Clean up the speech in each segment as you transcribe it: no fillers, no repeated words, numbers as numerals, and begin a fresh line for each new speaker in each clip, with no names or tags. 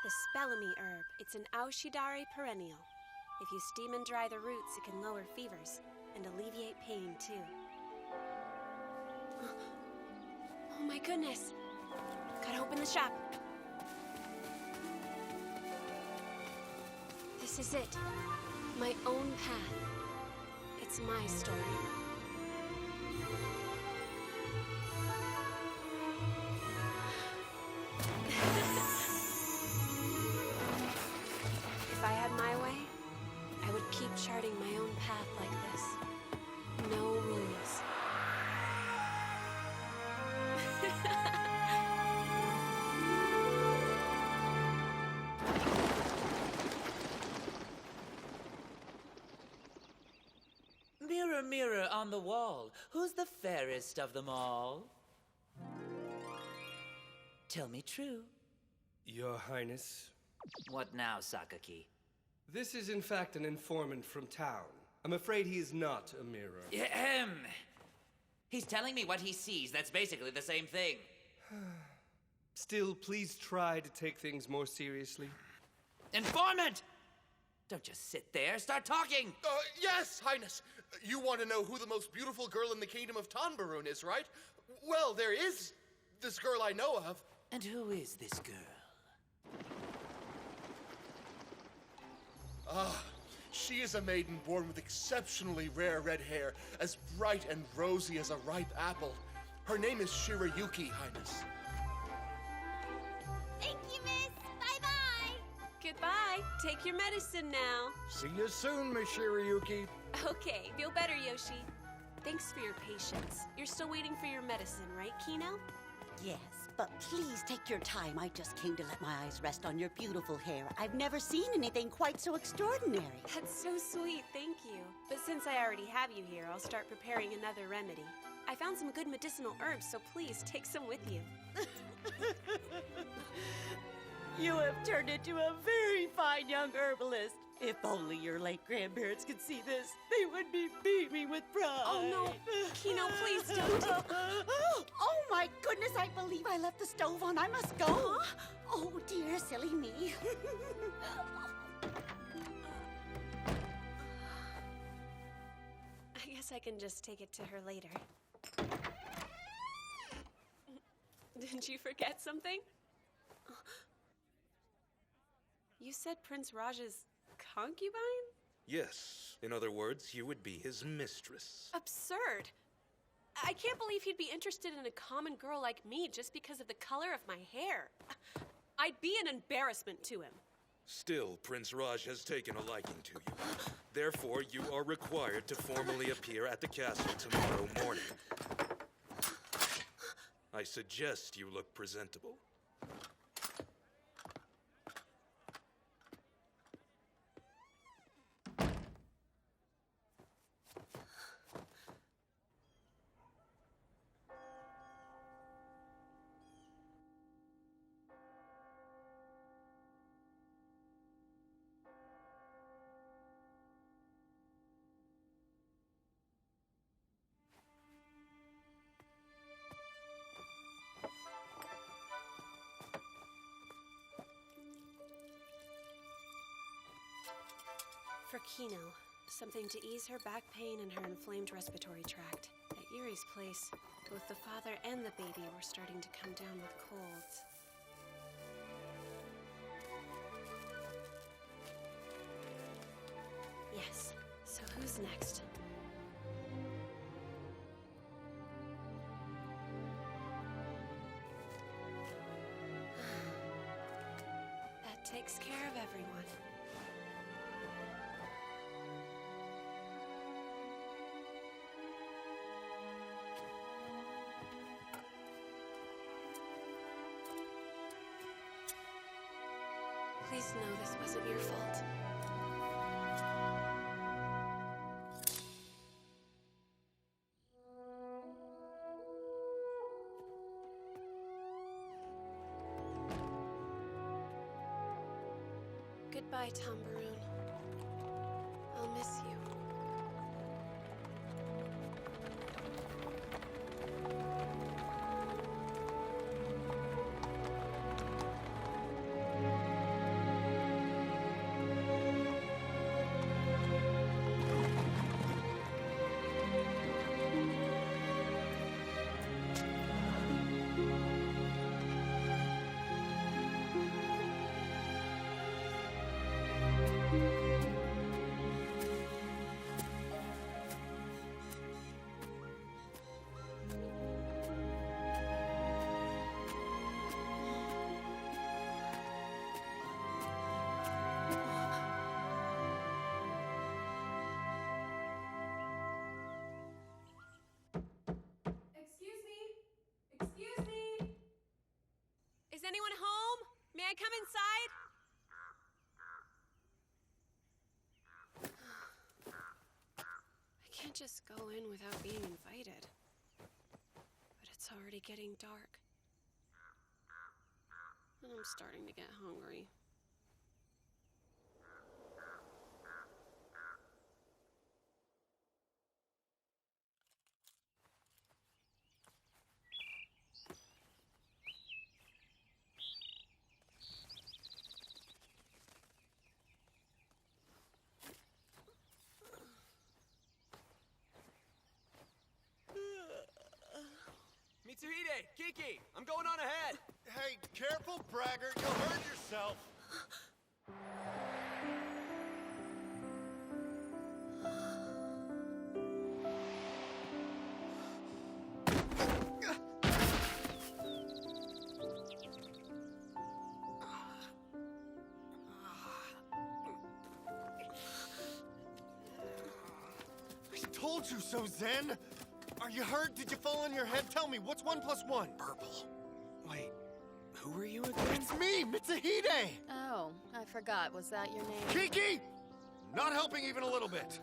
The spelemy herb. It's an Aushidare perennial. If you steam and dry the roots, it can lower fevers and alleviate pain, too. Oh my goodness. Gotta open the shop. This is it. My own path. It's my story. If I had my way, I would keep charting my own path like this. No rules.
Mirror, mirror on the wall, who's the fairest of them all? Tell me true.
Your Highness.
What now, Sakaki?
This is in fact an informant from town. I'm afraid he is not a mirror.
Ahem. He's telling me what he sees. That's basically the same thing.
Still, please try to take things more seriously.
Informant! Don't just sit there. Start talking!
Yes, Highness. You want to know who the most beautiful girl in the kingdom of Tonbarun is, right? Well, there is this girl I know of.
And who is this girl?
She is a maiden born with exceptionally rare red hair, as bright and rosy as a ripe apple. Her name is Shirayuki, Highness.
Thank you, miss. Bye-bye.
Goodbye. Take your medicine now.
See you soon, Miss Shirayuki.
Okay, feel better, Yoshi. Thanks for your patience. You're still waiting for your medicine, right, Kino?
Yes, but please take your time. I just came to let my eyes rest on your beautiful hair. I've never seen anything quite so extraordinary.
That's so sweet, thank you. But since I already have you here, I'll start preparing another remedy. I found some good medicinal herbs, so please take some with you.
You have turned into a very fine young herbalist. If only your late grandparents could see this, they would be beaming with pride.
Oh no, Kino, please don't.
Oh my goodness, I believe I left the stove on. I must go. Huh? Oh dear, silly me.
I guess I can just take it to her later. Didn't you forget something? You said Prince Raj's concubine?
Yes. In other words, you would be his mistress.
Absurd. I can't believe he'd be interested in a common girl like me just because of the color of my hair. I'd be an embarrassment to him.
Still, Prince Raj has taken a liking to you. Therefore, you are required to formally appear at the castle tomorrow morning. I suggest you look presentable.
For Kino, something to ease her back pain and her inflamed respiratory tract. At Yuri's place, both the father and the baby were starting to come down with colds. Yes, so who's next? That takes care of everyone. Please know this wasn't your fault. Goodbye, Tonbarun. I'll miss you. go in without being invited. But it's already getting dark. And I'm starting to get hungry.
Mitsuhide! Kiki! I'm going on ahead!
Hey, careful, braggart. You'll hurt yourself. I told you so, Zen. Are you hurt? Did you fall on your head? Tell me, what's 1 + 1?
Purple. Wait, who are you again?
It's me, Mitsuhide!
Oh, I forgot. Was that your name?
Kiki! Not helping even a little bit.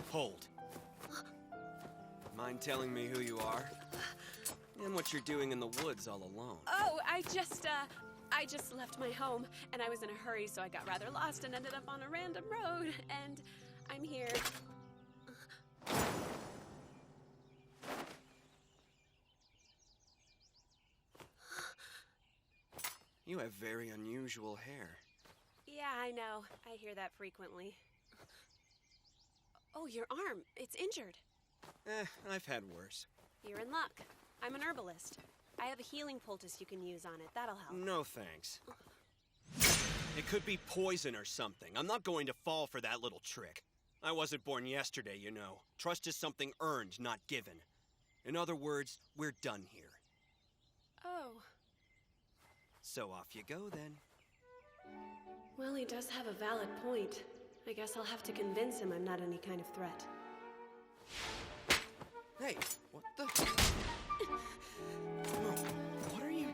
Hold. Mind telling me who you are? And what you're doing in the woods all alone?
Oh, I just left my home, and I was in a hurry, so I got rather lost and ended up on a random road, and I'm here.
You have very unusual hair.
Yeah, I know. I hear that frequently. Oh, your arm. It's injured.
I've had worse.
You're in luck. I'm an herbalist. I have a healing poultice you can use on it. That'll help.
No thanks. It could be poison or something. I'm not going to fall for that little trick. I wasn't born yesterday, you know. Trust is something earned, not given. In other words, we're done here.
Oh.
So off you go, then.
Well, he does have a valid point. I guess I'll have to convince him I'm not any kind of threat.
Hey, what the? No, what are you?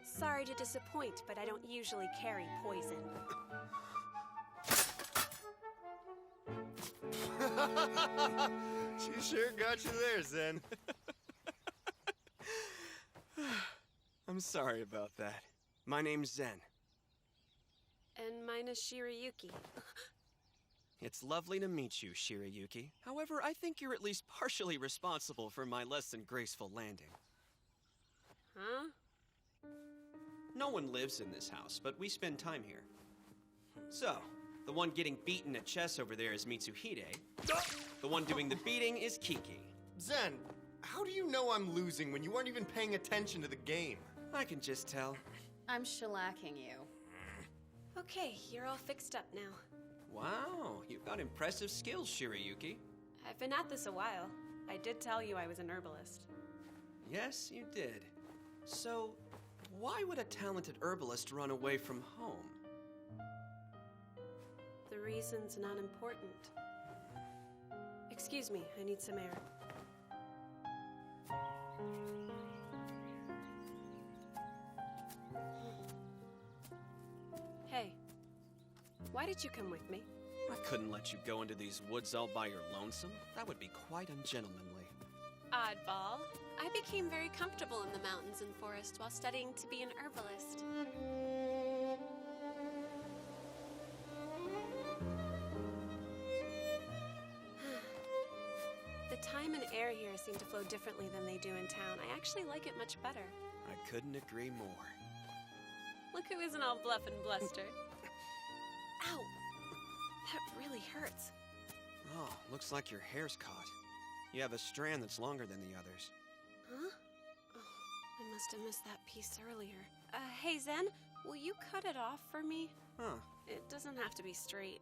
Sorry to disappoint, but I don't usually carry poison.
She sure got you there, Zen.
I'm sorry about that. My name's Zen.
And mine is Shirayuki.
It's lovely to meet you, Shirayuki. However, I think you're at least partially responsible for my less than graceful landing.
Huh?
No one lives in this house, but we spend time here. So, the one getting beaten at chess over there is Mitsuhide. The one doing the beating is Kiki.
Zen, how do you know I'm losing when you aren't even paying attention to the game?
I can just tell.
I'm shellacking you.
Okay, you're all fixed up now.
Wow, you've got impressive skills, Shirayuki.
I've been at this a while. I did tell you I was an herbalist.
Yes, you did. So, why would a talented herbalist run away from home?
The reason's not important. Excuse me, I need some air. Hey, why did you come with me?
I couldn't let you go into these woods all by your lonesome. That would be quite ungentlemanly.
Oddball. I became very comfortable in the mountains and forest while studying to be an herbalist. The time and air here seem to flow differently than they do in town. I actually like it much better.
I couldn't agree more.
Look who isn't all bluff and bluster. Ow! That really hurts.
Oh, looks like your hair's caught. You have a strand that's longer than the others.
Huh? Oh, I must have missed that piece earlier. Hey Zen, will you cut it off for me?
Huh.
It doesn't have to be straight.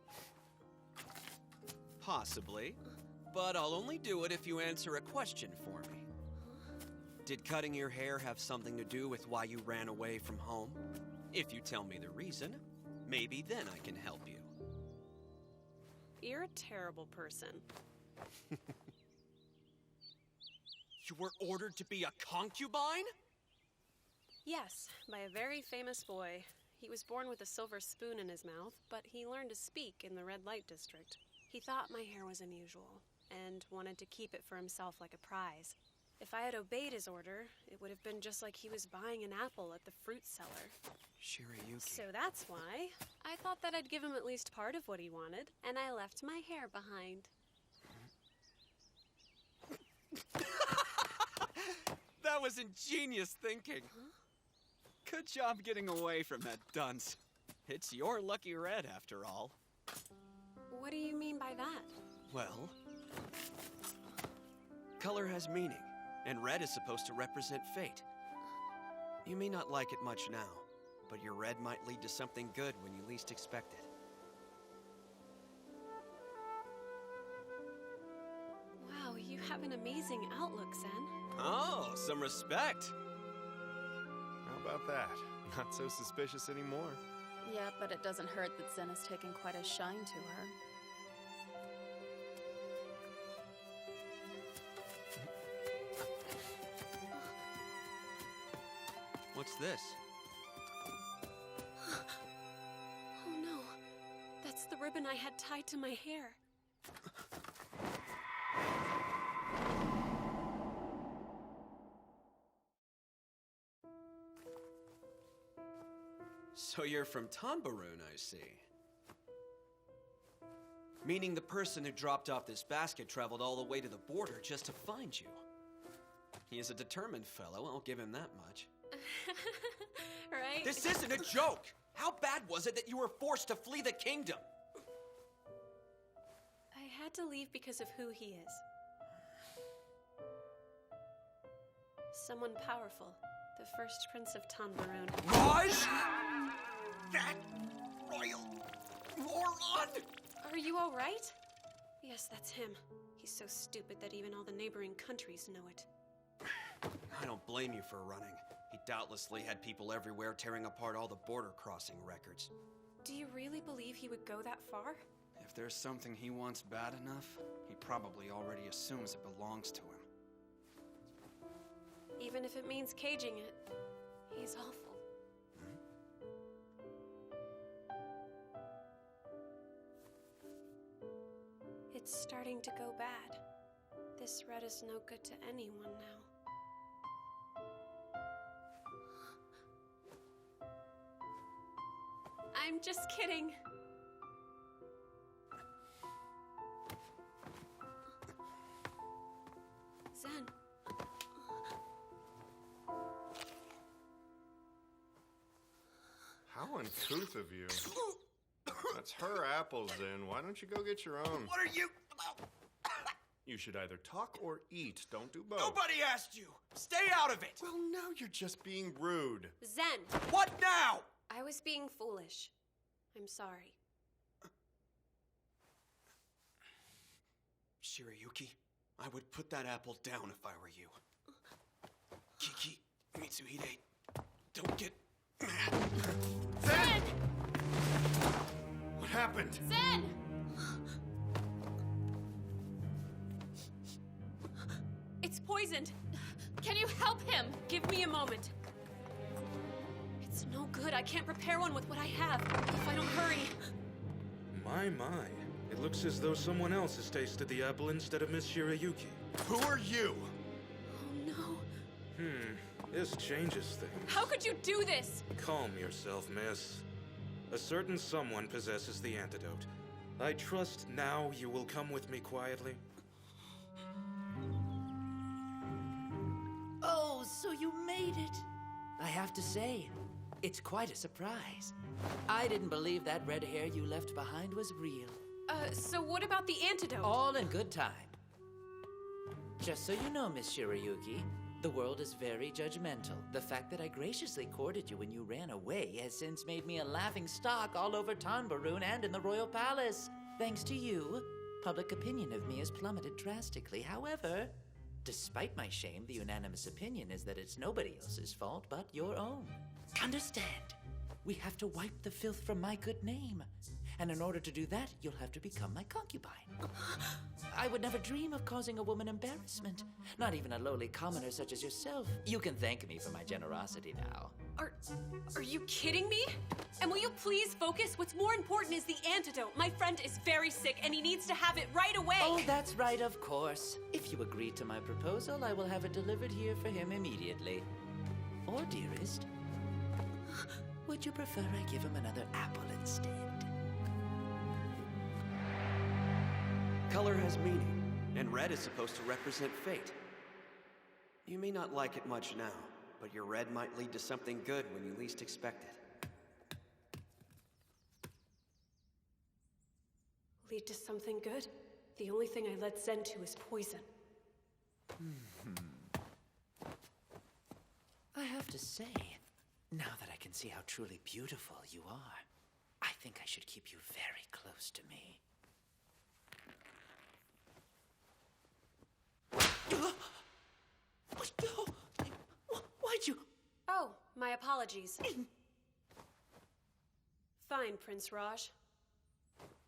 Possibly. But I'll only do it if you answer a question for me. Did cutting your hair have something to do with why you ran away from home? If you tell me the reason, maybe then I can help you.
You're a terrible person.
You were ordered to be a concubine?
Yes, by a very famous boy. He was born with a silver spoon in his mouth, but he learned to speak in the red light district. He thought my hair was unusual, and wanted to keep it for himself like a prize. If I had obeyed his order, it would have been just like he was buying an apple at the fruit cellar.
Shirayuki.
So that's why I thought that I'd give him at least part of what he wanted, and I left my hair behind.
That was ingenious thinking.
Huh?
Good job getting away from that dunce. It's your lucky red, after all.
What do you mean by that?
Well, color has meaning, and red is supposed to represent fate. You may not like it much now, but your red might lead to something good when you least expect it.
Wow, you have an amazing outlook, Zen.
Oh, some respect.
How about that? Not so suspicious anymore.
Yeah, but it doesn't hurt that Zen has taken quite a shine to her.
What's this?
Oh no, that's the ribbon I had tied to my hair.
So you're from Tanbaroon, I see. Meaning the person who dropped off this basket traveled all the way to the border just to find you. He is a determined fellow, I'll give him that much.
Right?
This isn't a joke! How bad was it that you were forced to flee the kingdom?
I had to leave because of who he is. Someone powerful. The first prince of Tanbaroon.
Raj! That royal moron!
Are you all right? Yes, that's him. He's so stupid that even all the neighboring countries know it.
I don't blame you for running. He doubtlessly had people everywhere tearing apart all the border crossing records.
Do you really believe he would go that far?
If there's something he wants bad enough, he probably already assumes it belongs to him.
Even if it means caging it, he's awful. It's starting to go bad. This red is no good to anyone now. I'm just kidding. Zen.
How uncouth of you. That's her apples, then. Why don't you go get your own?
What are you?
You should either talk or eat. Don't do both.
Nobody asked you! Stay out of it!
Well, now you're just being rude.
Zen!
What now?
I was being foolish. I'm sorry.
Shirayuki, I would put that apple down if I were you. Kiki, Mitsuhide, don't get mad.
Zen! What happened?
Zen! It's poisoned. Can you help him? Give me a moment. It's no good. I can't prepare one with what I have if I don't hurry.
My. It looks as though someone else has tasted the apple instead of Miss Shirayuki.
Who are you?
Oh no.
This changes things.
How could you do this?
Calm yourself, miss. A certain someone possesses the antidote. I trust now you will come with me quietly.
Oh, so you made it. I have to say, it's quite a surprise. I didn't believe that red hair you left behind was real.
So what about the antidote?
All in good time. Just so you know, Miss Shirayuki, the world is very judgmental. The fact that I graciously courted you when you ran away has since made me a laughing stock all over Tanbaroon and in the royal palace. Thanks to you, public opinion of me has plummeted drastically. However, despite my shame, the unanimous opinion is that it's nobody else's fault but your own. Understand? We have to wipe the filth from my good name. And in order to do that, you'll have to become my concubine. I would never dream of causing a woman embarrassment. Not even a lowly commoner such as yourself. You can thank me for my generosity now.
Are you kidding me? And will you please focus? What's more important is the antidote. My friend is very sick and he needs to have it right away.
Oh, that's right, of course. If you agree to my proposal, I will have it delivered here for him immediately. Or, dearest, would you prefer I give him another apple instead?
Color has meaning, and red is supposed to represent fate. You may not like it much now, but your red might lead to something good when you least expect it.
Lead to something good? The only thing I led Zen to is poison.
I have to say, now that I can see how truly beautiful you are, I think I should keep you very close to me. Why'd you?
Oh, my apologies. Fine, Prince Raj.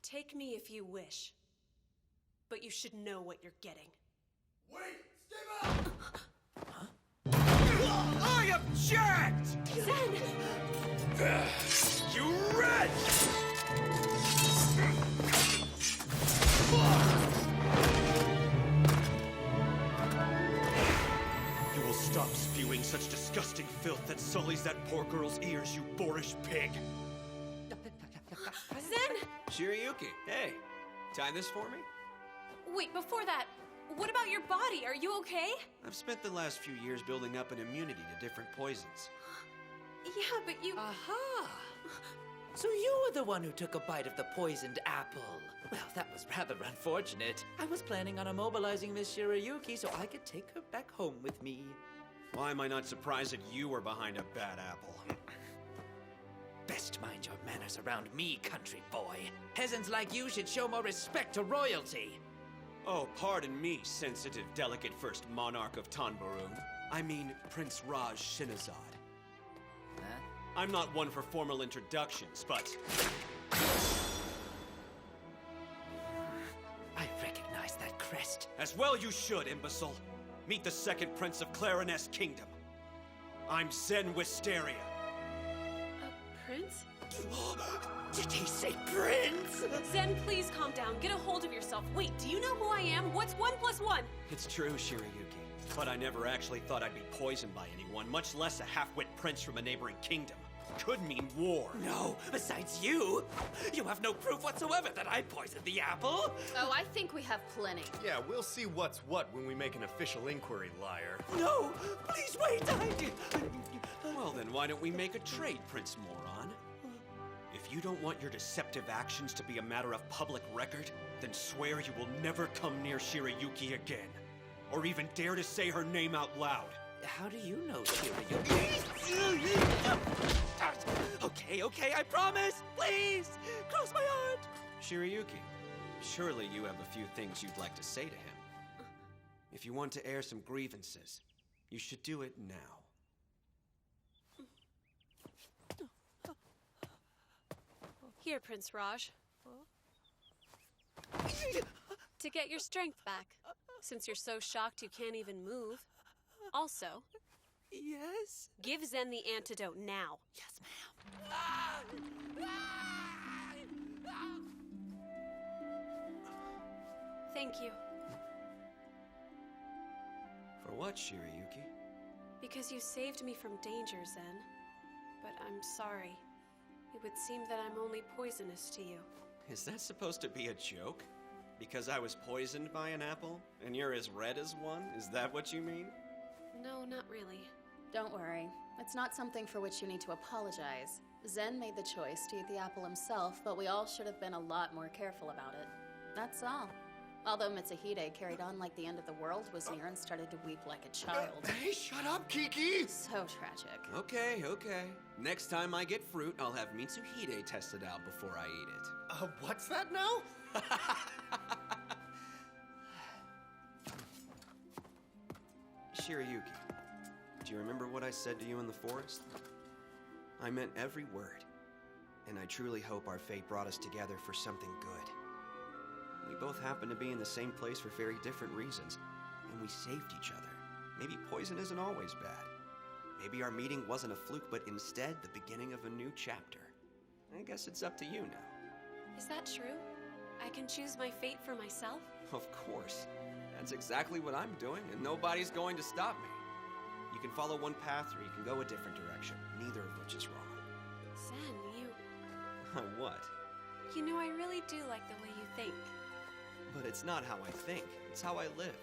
Take me if you wish. But you should know what you're getting.
Wait! Stay back!
I object!
Zen!
You wretch!
You will stop spewing such disgusting filth that sullies that poor girl's ears, you boorish pig.
Zen!
Shirayuki, hey, tie this for me?
Wait, before that, what about your body? Are you okay?
I've spent the last few years building up an immunity to different poisons.
Yeah, but you...
Aha! So you were the one who took a bite of the poisoned apple. Well, that was rather unfortunate. I was planning on immobilizing Miss Shirayuki so I could take her back home with me.
Why am I not surprised that you were behind a bad apple?
Best mind your manners around me, country boy. Peasants like you should show more respect to royalty.
Oh, pardon me, sensitive, delicate first monarch of Tanbarun. I mean, Prince Raj Shinazad.
Huh?
I'm not one for formal introductions, but...
I recognize that crest.
As well you should, imbecile. Meet the second prince of Clariness Kingdom. I'm Zen Wisteria.
Prince?
Did he say prince?
Zen, please calm down. Get a hold of yourself. Wait, do you know who I am? What's 1 + 1?
It's true, Shirayuki. But I never actually thought I'd be poisoned by anyone, much less a half-wit prince from a neighboring kingdom. Could mean war.
No, besides you have no proof whatsoever that I poisoned the apple.
Oh, I think we have plenty.
Yeah, we'll see what's what when we make an official inquiry, liar.
No, please wait.
Well, then why don't we make a trade, Prince Moron? If you don't want your deceptive actions to be a matter of public record, then swear you will never come near Shirayuki again. Or even dare to say her name out loud.
How do you know, Shirayuki? Okay, I promise. Please, cross my heart.
Shirayuki, surely you have a few things you'd like to say to him. If you want to air some grievances, you should do it now.
Here, Prince Raj. To get your strength back, since you're so shocked you can't even move. Also,
Yes?
give Zen the antidote now.
Yes, ma'am.
Thank you.
For what, Shirayuki?
Because you saved me from danger, Zen. But I'm sorry. It would seem that I'm only poisonous to you.
Is that supposed to be a joke? Because I was poisoned by an apple, and you're as red as one? Is that what you mean?
No, not really.
Don't worry. It's not something for which you need to apologize. Zen made the choice to eat the apple himself, but we all should have been a lot more careful about it. That's all. Although Mitsuhide carried on like the end of the world was near and started to weep like a child.
Hey, shut up, Kiki!
So tragic.
Okay. Next time I get fruit, I'll have Mitsuhide tested out before I eat it.
What's that now?
Shirayuki, do you remember what I said to you in the forest? I meant every word. And I truly hope our fate brought us together for something good. We both happen to be in the same place for very different reasons, and we saved each other. Maybe poison isn't always bad. Maybe our meeting wasn't a fluke, but instead the beginning of a new chapter. I guess it's up to you now.
Is that true? I can choose my fate for myself?
Of course. That's exactly what I'm doing, and nobody's going to stop me. You can follow one path, or you can go a different direction, neither of which is wrong.
Zen,
What?
You know, I really do like the way you think.
But it's not how I think, it's how I live.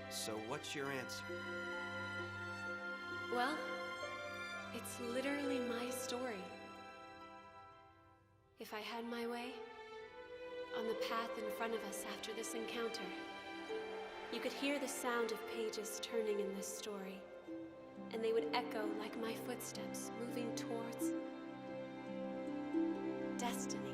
So what's your answer?
Well, it's literally my story. If I had my way, on the path in front of us after this encounter, you could hear the sound of pages turning in this story, and they would echo like my footsteps moving towards destiny.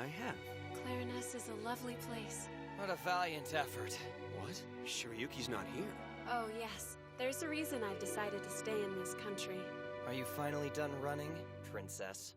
I have.
Clarinus is a lovely place.
What a valiant effort.
What? Shiryuki's not here.
Oh, yes. There's a reason I've decided to stay in this country.
Are you finally done running, princess?